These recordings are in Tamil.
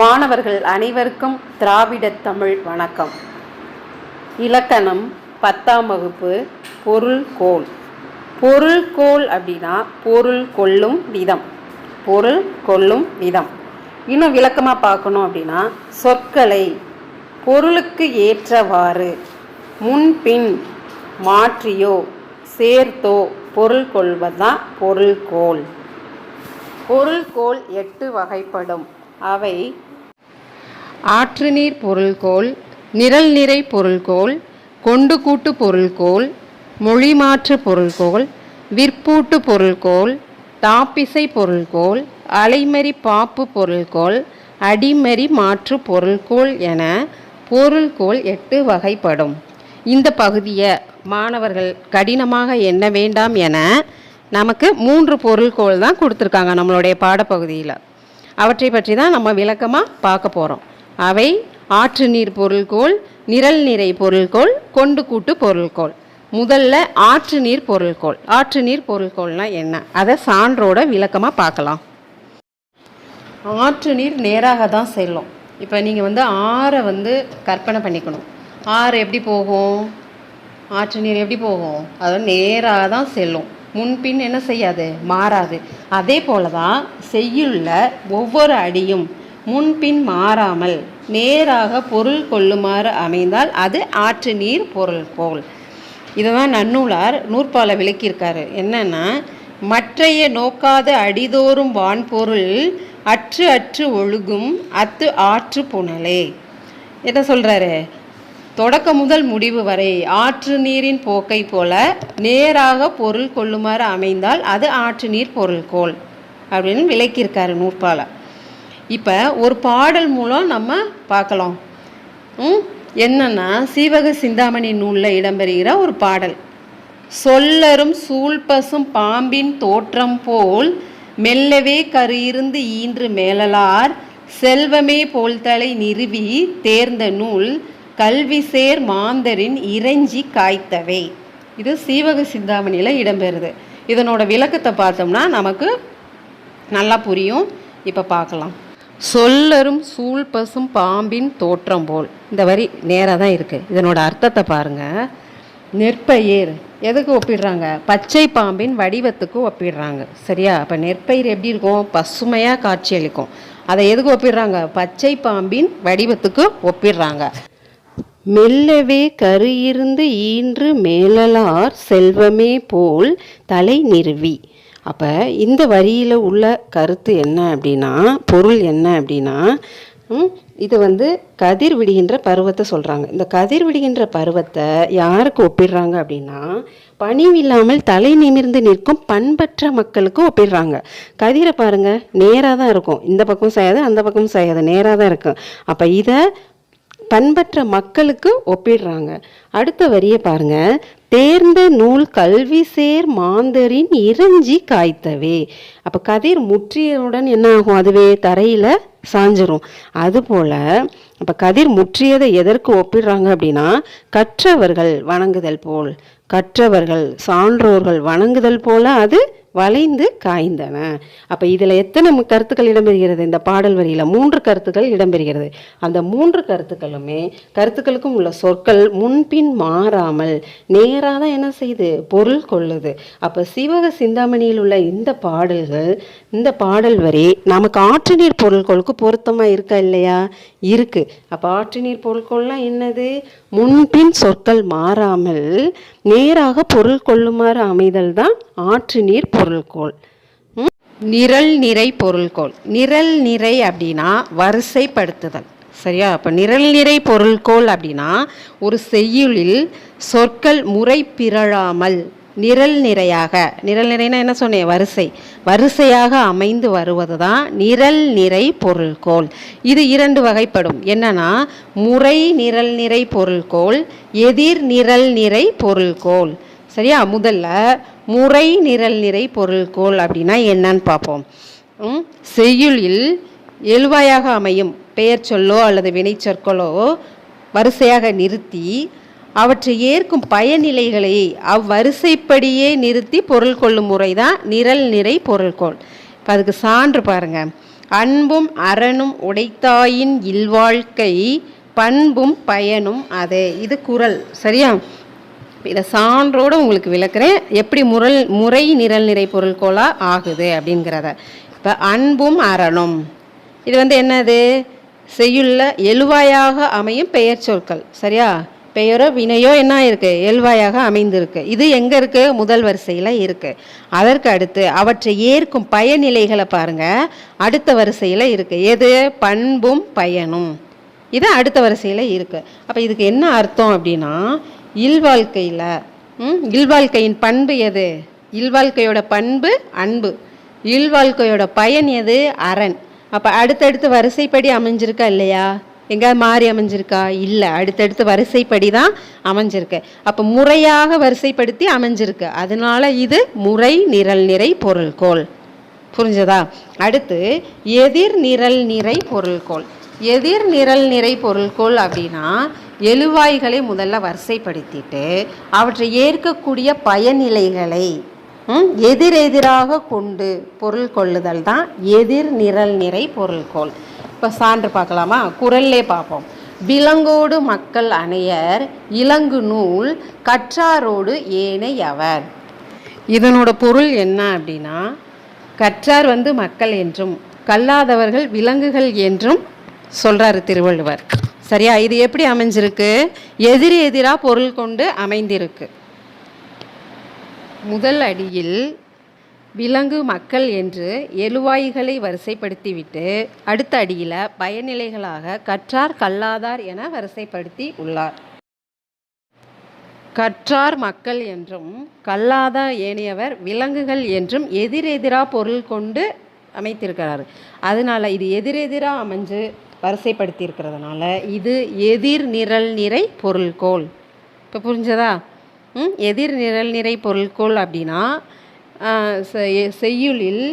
மாணவர்கள் அனைவருக்கும் திராவிடத் தமிழ் வணக்கம். இலக்கணம் 10ஆம் வகுப்பு பொருள்கோள். பொருள்கோள் அப்படின்னா பொருள் கொள்ளும் விதம். பொருள் கொள்ளும் விதம் இன்னும் விளக்கமாக பார்க்கணும் அப்படின்னா, சொற்களை பொருளுக்கு ஏற்றவாறு முன்பின் மாற்றியோ சேர்த்தோ பொருள் கொள்வதுதான் பொருள்கோள். பொருள்கோள் 8 வகைப்படும். அவை ஆற்றுநீர் பொருள்கோள், நிரல் நிறை பொருள்கோள், கொண்டு கூட்டு பொருள்கோள், மொழிமாற்று பொருள்கோள், விற்பூட்டு பொருள்கோள், தாப்பிசை பொருள்கோள், அலைமறி பாப்பு பொருள்கோள், அடிமறி மாற்று பொருள்கோள் என பொருள்கோள் 8 வகைப்படும். இந்த பகுதியை மாணவர்கள் கடினமாக எண்ண வேண்டாம் என நமக்கு 3 பொருள்கோள் தான் கொடுத்துருக்காங்க நம்மளுடைய பாடப்பகுதியில். அவற்றை பற்றி தான் நம்ம விளக்கமாக பார்க்க போகிறோம். அவை ஆற்று நீர் பொருள்கோள், நிரல் நிறை பொருள்கோள், கொண்டு கூட்டு பொருள்கோள். முதல்ல ஆற்று நீர் பொருள்கோள். ஆற்று நீர் பொருள்கோள்னால் என்ன, அதை சான்றோட விளக்கமாக பார்க்கலாம். ஆற்று நீர் நேராக தான் செல்லும். இப்போ நீங்கள் ஆறை கற்பனை பண்ணிக்கணும். ஆறு எப்படி போகும்? ஆற்று நீர் எப்படி போகும்? அது நேராக தான் செல்லும். முன்பின் என்ன செய்யாது? மாறாது. அதே போல தான் செய்யுள்ள ஒவ்வொரு அடியும் முன்பின் மாறாமல் நேராக பொருள் கொள்ளுமாறு அமைந்தால் அது ஆற்று நீர் பொருள்கோள். இதை தான் நன்னூலார் நூற்பால விளக்கியிருக்காரு. என்னன்னா, மற்றைய நோக்காத அடிதோறும் வான்பொருள் அற்று அற்று ஒழுகும் அத்து ஆற்று புனலே. என்ன சொல்கிறாரு? தொடக்க முதல் முடிவு வரை ஆற்று நீரின் போக்கை போல நேராக பொருள் கொள்ளுமாறு அமைந்தால் அது ஆற்று நீர் பொருள்கோள் அப்படின்னு விளக்கியிருக்காரு நூற்பால. இப்போ ஒரு பாடல் மூலம் நம்ம பார்க்கலாம். என்னன்னா, சீவக சிந்தாமணி நூலில் இடம்பெறுகிற ஒரு பாடல். சொல்லரும் சூழ்பசும் பாம்பின் தோற்றம் போல் மெல்லவே கரு இருந்து ஈன்று மேலலார் செல்வமே போல்தலை நிறுவி தேர்ந்த நூல் கல்விசேர் மாந்தரின் இறைஞ்சி காய்த்தவை. இது சீவக சிந்தாமணியில் இடம்பெறுது. இதனோட விளக்கத்தை பார்த்தோம்னா நமக்கு நல்லா புரியும். இப்போ பார்க்கலாம். சொல்லரும் சூழ்பசும் பாம்பின் தோற்றம் போல். இந்த வரி நேராக தான் இருக்குது. இதனோட அர்த்தத்தை பாருங்கள். நெற்பயிர் எதுக்கு ஒப்பிடுறாங்க? பச்சை பாம்பின் வடிவத்துக்கு ஒப்பிடுறாங்க. சரியா? அப்போ நெற்பயிர் எப்படி இருக்கும்? பசுமையாக காட்சியளிக்கும். அதை எதுக்கு ஒப்பிடுறாங்க? பச்சை பாம்பின் வடிவத்துக்கு ஒப்பிடுறாங்க. மெல்லவே கரு இருந்து ஈன்று மேலலார் செல்வமே போல் தலை நிறுவி. அப்போ இந்த வரியில் உள்ள கருத்து என்ன அப்படின்னா, பொருள் என்ன அப்படின்னா, இது கதிர் விடுகின்ற பருவத்தை சொல்கிறாங்க. இந்த கதிர் விடுகின்ற பருவத்தை யாருக்கு ஒப்பிடுறாங்க அப்படின்னா, பணிவில்லாமல் தலை நிமிர்ந்து நிற்கும் பண்பற்ற மக்களுக்கு ஒப்பிடுறாங்க. கதிரை பாருங்கள், நேராக தான் இருக்கும். இந்த பக்கம் செய்யாது, அந்த பக்கம் செய்யாது, நேராக தான் இருக்கும். அப்போ இதை பண்பற்ற மக்களுக்கு ஒப்பிடுறாங்க. அடுத்த வரியை பாருங்க. தேர்ந்த நூல் கல்வி சேர் மாந்தரின் இறைஞ்சி காய்த்தவே. அப்போ கதிர் முற்றியவுடன் என்ன ஆகும்? அதுவே தரையில் சாஞ்சிரும். அதுபோல் அப்போ கதிர் முற்றியதை எதற்கு ஒப்பிடுறாங்க அப்படின்னா, கற்றவர்கள் வணங்குதல் போல், கற்றவர்கள் சான்றோர்கள் வணங்குதல் போல அது வளைந்து காய்ந்தன. அப்போ இதில் எத்தனை கருத்துக்கள் இடம்பெறுகிறது? இந்த பாடல் வரியில் 3 கருத்துக்கள் இடம்பெறுகிறது. அந்த 3 கருத்துக்களுக்கும் உள்ள சொற்கள் முன்பின் மாறாமல் நேராக தான் என்ன செய்யுது? பொருள் கொள்ளுது. அப்போ சீவக சிந்தாமணியில் உள்ள இந்த பாடல் வரி நமக்கு ஆற்று நீர் பொருள்கோளுக்கு பொருத்தமாக இருக்கா இல்லையா? இருக்கு. அப்போ ஆற்று நீர் பொருள்கோள்லாம் என்னது? முன்பின் சொற்கள் மாறாமல் நேராக பொருள் கொள்ளுமாறு அமைதல் தான் ஆற்று நீர் பொருள்கோள். நிரல் நிறை பொருள்கோள். நிரல் நிறை அப்படின்னா வரிசைப்படுத்துதல். சரியா? அப்போ நிரல் நிறை பொருள்கோள் அப்படின்னா ஒரு செய்யுளில் சொற்கள் முறை பிறழாமல் நிரல் நிறையாக, நிரல் நிறைனா என்ன சொன்னேன்? வரிசையாக அமைந்து வருவது தான் நிரல் நிறை பொருள்கோள். இது 2 வகைப்படும். என்னன்னா, முறை நிரல் நிறை பொருள்கோள், எதிர் நிரல் நிறை பொருள்கோள். சரியா? முதல்ல முறை நிரல் நிறை பொருள்கோள் அப்படின்னா என்னன்னு பார்ப்போம். செய்யுளில் எழுவாயாக அமையும் பெயர் சொல்லோ அல்லது வினை சொற்களோ வரிசையாக நிறுத்தி அவற்றை ஏற்கும் பயனிலைகளை அவ்வரிசைப்படியே நிறுத்தி பொருள் கொள்ளும் முறை தான் நிரல் நிறை பொருள்கோள். இப்போ அதுக்கு சான்று பாருங்கள். அன்பும் அறனும் உடைத்தாயின் இல்வாழ்க்கை பண்பும் பயனும் அதே. இது குறள். சரியா? இதை சான்றோடு உங்களுக்கு விளக்குறேன் எப்படி முறை நிரல் நிறை பொருள்கோளா ஆகுது அப்படிங்கிறத. இப்போ அன்பும் அறனும் இது என்னது? செய்யுள்ள எழுவாயாக அமையும் பெயர் சொற்கள். சரியா? பெயரோ வினையோ என்ன இருக்குது? எழுவாயாக அமைந்திருக்கு. இது எங்கே இருக்குது? முதல் வரிசையில் இருக்குது. அதற்கு அடுத்து அவற்றை ஏற்கும் பயனிலைகளை பாருங்கள், அடுத்த வரிசையில் இருக்குது. எது? பண்பும் பயனும். இது அடுத்த வரிசையில் இருக்குது. அப்போ இதுக்கு என்ன அர்த்தம் அப்படின்னா, இல்வாழ்க்கையில் இல்வாழ்க்கையின் பண்பு எது? இல்வாழ்க்கையோட பண்பு அன்பு. இல்வாழ்க்கையோட பயன் எது? அரண். அப்போ அடுத்தடுத்து வரிசைப்படி அமைஞ்சிருக்கா இல்லையா? எங்கேயாவது மாறி அமைஞ்சிருக்கா? இல்லை, அடுத்தடுத்து வரிசைப்படி தான் அமைஞ்சிருக்கு. அப்போ முறையாக வரிசைப்படுத்தி அமைஞ்சிருக்கு. அதனால இது முறை நிரல் நிறை பொருள்கோள். புரிஞ்சதா? அடுத்து எதிர் நிரல் நிறை பொருள்கோள். எதிர் நிரல் நிறை பொருள்கோள் அப்படின்னா எழுவாய்களை முதல்ல வரிசைப்படுத்திட்டு அவற்றை ஏற்கக்கூடிய பயனிலைகளை எதிரெதிராக கொண்டு பொருள் கொள்ளுதல் தான் எதிர் நிரல் நிறை பொருள்கோள். இப்போ சான்று பார்க்கலாமா? குறள்லே பார்ப்போம். விலங்கோடு மக்கள் அணையர் இலங்கு நூல் கற்றாரோடு ஏனையவர். இதனோட பொருள் என்ன அப்படின்னா, கற்றார் மக்கள் என்றும் கல்லாதவர்கள் விலங்குகள் என்றும் சொல்கிறாரு திருவள்ளுவர். சரியா? இது எப்படி அமைஞ்சிருக்கு? எதிராக பொருள் கொண்டு அமைந்திருக்கு. முதல் அடியில் விலங்கு மக்கள் என்று எழுவாய்களை வரிசைப்படுத்திவிட்டு அடுத்த அடியில் பயனிலைகளாக கற்றார் கல்லாதார் என வரிசைப்படுத்தி உள்ளார். கற்றார் மக்கள் என்றும் கல்லாதார் ஏனையவர் விலங்குகள் என்றும் எதிரெதிராக பொருள் கொண்டு அமைத்திருக்கிறார். அதனால இது எதிரெதிராக அமைஞ்சு வரிசைப்படுத்தி இருக்கிறதுனால இது எதிர் நிரல் நிறை பொருள்கோள். இப்போ புரிஞ்சதா? எதிர் நிரல் நிறை பொருள்கோள் அப்படின்னா செய்யுளில்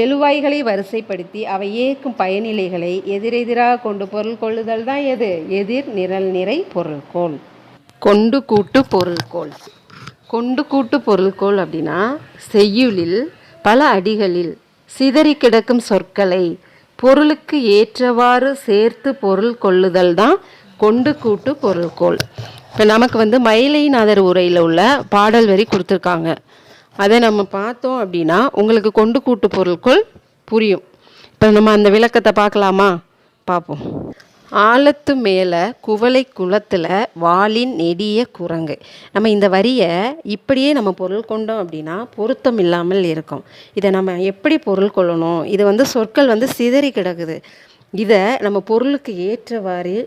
எழுவாய்களை வரிசைப்படுத்தி அவை ஏற்கும் பயனிலைகளை எதிரெதிராக கொண்டு பொருள் கொள்ளுதல் தான் எது? எதிர் நிரல் நிறை பொருள்கோள். கொண்டு கூட்டு பொருள்கோள். கொண்டு கூட்டு பொருள்கோள் அப்படின்னா செய்யுளில் பல அடிகளில் சிதறி கிடக்கும் சொற்களை பொருளுக்கு ஏற்றவாறு சேர்த்து பொருள் கொள்ளுதல் தான் கொண்டு கூட்டு பொருள்கோள். இப்போ நமக்கு மயிலைநாதர் உரையில் உள்ள பாடல் வரி கொடுத்துருக்காங்க. அதை நம்ம பார்த்தோம் அப்படின்னா உங்களுக்கு கொண்டு கூட்டு பொருள்கோள் புரியும். இப்போ நம்ம அந்த விளக்கத்தை பார்க்கலாமா? பார்ப்போம். ஆழத்து மேலே குவளை குளத்தில் வாளின் நெடிய குரங்கு. நம்ம இந்த வரியை இப்படியே நம்ம பொருள் கொண்டோம் அப்படின்னா பொருத்தம் இல்லாமல் இருக்கும். இதை நம்ம எப்படி பொருள் கொள்ளணும்? இது சொற்கள் சிதறி கிடக்குது. இதை நம்ம பொருளுக்கு ஏற்றவாறு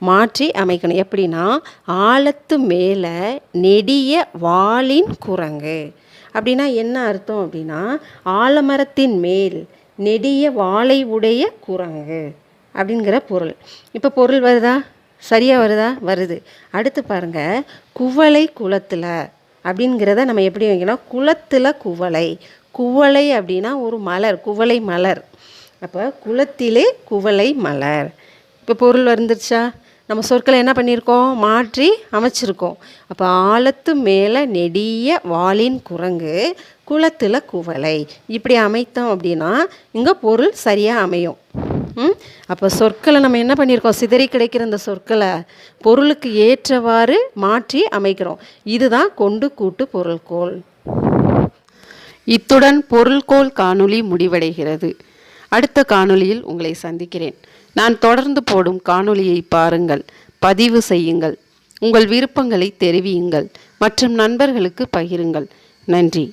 மாற்றி அமைக்கணும். எப்படின்னா, ஆழத்து மேலே நெடிய வாளின் குரங்கு அப்படின்னா என்ன அர்த்தம் அப்படின்னா, ஆலமரத்தின் மேல் நெடிய வாளை உடைய குரங்கு அப்படிங்கிற பொருள். இப்போ பொருள் வருதா? சரியாக வருதா? வருது. அடுத்து பாருங்கள், குவளை குளத்தில் அப்படிங்கிறத நம்ம எப்படி வைக்கணும்? குளத்தில் குவளை. குவளை அப்படின்னா ஒரு மலர், குவளை மலர். அப்போ குளத்திலே குவளை மலர். இப்போ பொருள் வந்துருச்சா? நம்ம சொற்களை என்ன பண்ணியிருக்கோம்? மாற்றி அமைச்சிருக்கோம். அப்போ ஆழத்து மேலே நெடிய வாளின் குரங்கு குளத்தில் குவளை இப்படி அமைத்தோம் அப்படின்னா இங்கே பொருள் சரியாக அமையும். அப்போ சொற்களை நம்ம என்ன பண்ணியிருக்கோம்? சிதறி கிடைக்கிற இந்த சொற்களை பொருளுக்கு ஏற்றவாறு மாற்றி அமைக்கிறோம். இதுதான் கொண்டு கூட்டு பொருள்கோள். இத்துடன் பொருள்கோள் காணொளி முடிவடைகிறது. அடுத்த காணொளியில் உங்களை சந்திக்கிறேன். நான் தொடர்ந்து போடும் காணொளியை பாருங்கள், பதிவு செய்யுங்கள், உங்கள் விருப்பங்களை தெரிவியுங்கள் மற்றும் நண்பர்களுக்கு பகிருங்கள். நன்றி.